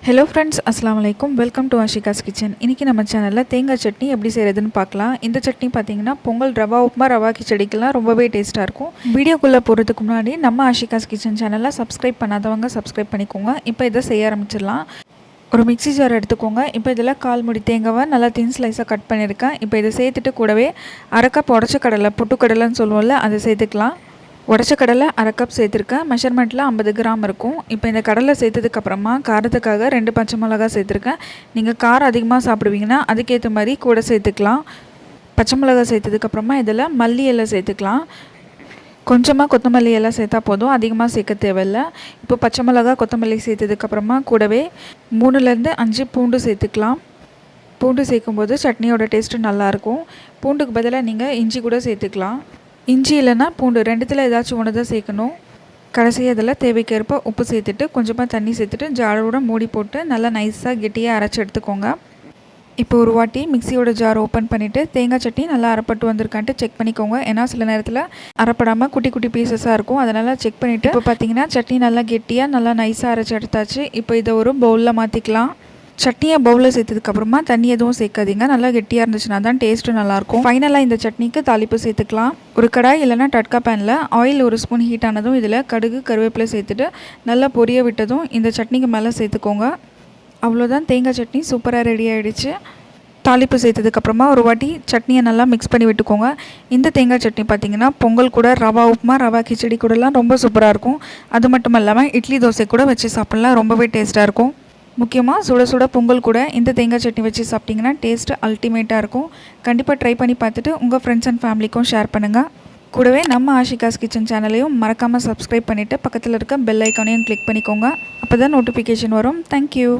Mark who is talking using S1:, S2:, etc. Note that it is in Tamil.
S1: Hello friends, Assalamualaikum. Welcome to Ashika's Kitchen. இன்னைக்கு நம்ம சேனல்ல தேங்காய் சட்னி எப்படி செய்யறதுன்னு பார்க்கலாம். இந்த சட்னி பாத்தீங்கன்னா பொங்கல் ரவா உப்புமா ரவா கிச்சடிக்கெல்லாம் ரொம்பவே டேஸ்டா இருக்கும். வீடியோக்குள்ள போறதுக்கு முன்னாடி நம்ம Ashika's Kitchen சேனலை சப்ஸ்கிரைப் பண்ணாதவங்க சப்ஸ்கிரைப் பண்ணிக்கோங்க. இப்போ இத செய்ய ஆரம்பிச்சிடலாம். ஒரு மிக்ஸி ஜார் எடுத்துக்கோங்க. இப்போ இதல 1/4 முடி தேங்காவை நல்லா தின் ஸ்லைஸா கட் பண்ணிருக்கேன். இப்போ இத சேர்த்துட்டு கூடவே 1/2 கப் உடைச்ச கடலை பொட்டுக்கடலைன்னு சொல்லுவோம்ல அதை சேர்த்துக்கலாம். உடைச்ச கடலை 1/2 கப் சேர்த்துருக்கேன். மெஷர்மெண்ட்டில் 50 கிராம் இருக்கும். இப்போ இந்த கடலை சேர்த்ததுக்கப்புறமா காரத்துக்காக 2 பச்சை மிளகா சேர்த்துருக்கேன். நீங்கள் காரம் அதிகமாக சாப்பிடுவீங்கன்னா அதுக்கேற்ற மாதிரி கூட சேர்த்துக்கலாம். பச்சை மிளகா சேர்த்ததுக்கப்புறமா இதில் மல்லி இலை சேர்த்துக்கலாம். கொஞ்சமாக கொத்தமல்லி எல்லாம் சேர்த்தா போதும், அதிகமாக சேர்க்க தேவையில்லை. இப்போ பச்சை மிளகா கொத்தமல்லி சேர்த்ததுக்கப்புறமா கூடவே 3லேருந்து 5 பூண்டு சேர்த்துக்கலாம். பூண்டு சேர்க்கும்போது சட்னியோட டேஸ்ட்டு நல்லாயிருக்கும். பூண்டுக்கு பதிலாக நீங்கள் இஞ்சி கூட சேர்த்துக்கலாம். இஞ்சி இல்லைன்னா பூண்டு ரெண்டுத்தில் ஏதாச்சும் ஒன்று தான் சேர்க்கணும். கடைசியாக இதில் தேவைக்கேற்ப உப்பு சேர்த்துட்டு கொஞ்சமாக தண்ணி சேர்த்துட்டு ஜாரோட மூடி போட்டு நல்லா நைஸாக கெட்டியாக அரைச்சி எடுத்துக்கோங்க. இப்போ ஒரு வாட்டி மிக்சியோட ஜார் ஓப்பன் பண்ணிவிட்டு தேங்காய் சட்னி நல்லா அரைப்பட்டு வந்திருக்கான்ட்டு செக் பண்ணிக்கோங்க. ஏன்னா சில நேரத்தில் அரைப்படாமல் குட்டி குட்டி பீசஸாக இருக்கும், அதனால் செக் பண்ணிவிட்டு இப்போ பார்த்தீங்கன்னா சட்னி நல்லா கெட்டியாக நல்லா நைஸாக அரைச்சி எடுத்தாச்சு. இப்போ இதை ஒரு பவுலில் மாற்றிக்கலாம். சட்னியை பவுலில் சேர்த்ததுக்கப்புறமா தண்ணி எதுவும் சேர்க்காதீங்க. நல்லா கெட்டியாக இருந்துச்சுன்னா தான் டேஸ்ட்டு நல்லாயிருக்கும். ஃபைனலாக இந்த சட்னிக்கு தாளிப்பு சேர்த்துக்கலாம். ஒரு கடாய் இல்லைனா டட்கா பேனில் ஆயில் 1 ஸ்பூன் ஹீட் ஆனதும் இதில் கடுகு கருவேப்பிலை சேர்த்துட்டு நல்லா பொரிய விட்டதும் இந்த சட்னிக்கு மேலே சேர்த்துக்கோங்க. அவ்வளோதான், தேங்காய் சட்னி சூப்பராக ரெடி ஆகிடுச்சு. தாளிப்பு சேர்த்ததுக்கப்புறமா ஒரு வாட்டி சட்னியை நல்லா மிக்ஸ் பண்ணி விட்டுக்கோங்க. இந்த தேங்காய் சட்னி பார்த்திங்கன்னா பொங்கல் கூட ரவா உப்புமா ரவா கிச்சடி கூடலாம் ரொம்ப சூப்பராக இருக்கும். அது மட்டும் இல்லாமல் இட்லி தோசை கூட வச்சு சாப்பிட்லாம், ரொம்பவே டேஸ்ட்டாக இருக்கும். முக்கியமாக சுட சுட பொங்கல் கூட இந்த தேங்காய் சட்னி வச்சு சாப்பிட்டிங்கன்னா டேஸ்ட்டு அல்டிமேட்டாக இருக்கும். கண்டிப்பாக ட்ரை பண்ணி பார்த்துட்டு உங்கள் ஃப்ரெண்ட்ஸ் அண்ட் ஃபேமிலிக்கும் ஷேர் பண்ணுங்கள். கூடவே நம்ம ஆஷிகாஸ் கிச்சன் சேனலையும் மறக்காமல் சப்ஸ்கிரைப் பண்ணிவிட்டு பக்கத்தில் இருக்க பெல் ஐக்கானையும் கிளிக் பண்ணிக்கோங்க. அப்போ தான் நோட்டிஃபிகேஷன் வரும். தேங்க்யூ.